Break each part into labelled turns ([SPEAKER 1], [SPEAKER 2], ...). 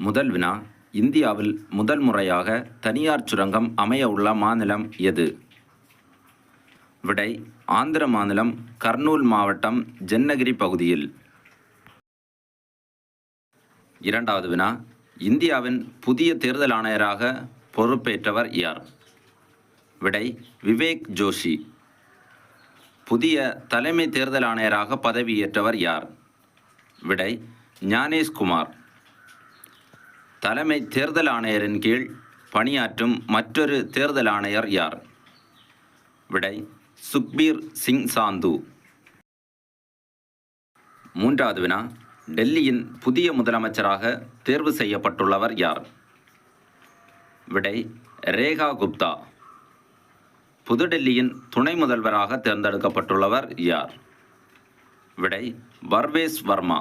[SPEAKER 1] முதல் வினா, இந்தியாவில் முதல் முறையாக தனியார் சுரங்கம் அமைய உள்ள மாநிலம் எது? விடை, ஆந்திர மாநிலம், கர்னூல் மாவட்டம், ஜன்னகிரி பகுதியில். இரண்டாவது வினா, இந்தியாவின் புதிய தேர்தல் ஆணையராக பொறுப்பேற்றவர் யார்? விடை, விவேக் ஜோஷி. புதிய தலைமை தேர்தல் ஆணையராக பதவியேற்றவர் யார்? விடை, ஞானேஷ் குமார். தலைமை தேர்தல் ஆணையரின் கீழ் பணியாற்றும் மற்றொரு தேர்தல் ஆணையர் யார்? விடை, சுக்பீர் சிங் சாந்து. மூன்றாவது வினா, டெல்லியின் புதிய முதலமைச்சராக தேர்வு செய்யப்பட்டுள்ளவர் யார்? விடை, ரேகா குப்தா. புதுடெல்லியின் துணை முதல்வராக தேர்ந்தெடுக்கப்பட்டுள்ளவர் யார்? விடை, பர்வேஸ் வர்மா.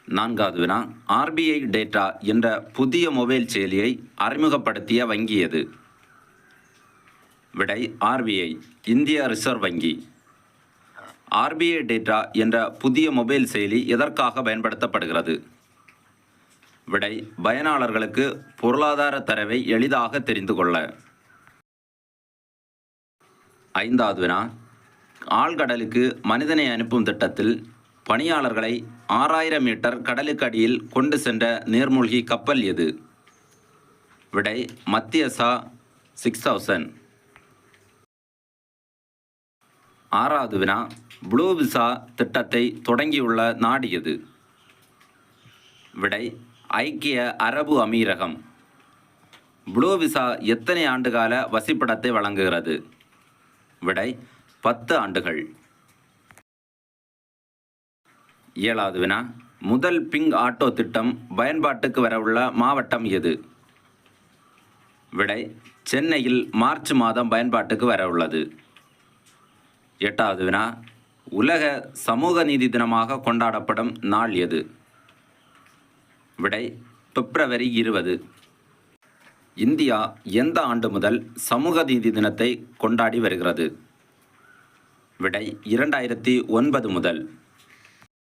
[SPEAKER 1] நான்காவது வினா, ஆர்பிஐ டேட்டா என்ற புதிய மொபைல் செயலியை அறிமுகப்படுத்திய வங்கி எது? விடை, ஆர்பிஐ, இந்திய ரிசர்வ் வங்கி. ஆர்பிஐ டேட்டா என்ற புதிய மொபைல் செயலி எதற்காக பயன்படுத்தப்படுகிறது? விடை, பயனாளர்களுக்கு பொருளாதார தரவை எளிதாக தெரிந்து கொள்ள. ஐந்தாவது வினா, ஆழ்கடலுக்கு மனிதனை அனுப்பும் திட்டத்தில் பணியாளர்களை 6000 மீட்டர் கடலுக்கு அடியில் கொண்டு சென்ற நீர்மூழ்கி கப்பல் எது? விடை, மத்தியசா 6000. ஆறாவது வினா, ப்ளூ விசா திட்டத்தை தொடங்கியுள்ள நாடு எது? விடை, ஐக்கிய அரபு அமீரகம். ப்ளூ விசா எத்தனை ஆண்டுகால வசிப்பிடத்தை வழங்குகிறது? விடை, 10 ஆண்டுகள். ஏழாவது வினா, முதல் பிங்க் ஆட்டோ திட்டம் பயன்பாட்டுக்கு வரவுள்ள மாவட்டம் எது? விடை, சென்னையில் மார்ச் மாதம் பயன்பாட்டுக்கு வரவுள்ளது. எட்டாவது வினா, உலக சமூக நீதி தினமாக கொண்டாடப்படும் நாள் எது? விடை, பிப்ரவரி 20. இந்தியா எந்த ஆண்டு முதல் சமூக நீதி தினத்தை கொண்டாடி வருகிறது? விடை, 2009 முதல்.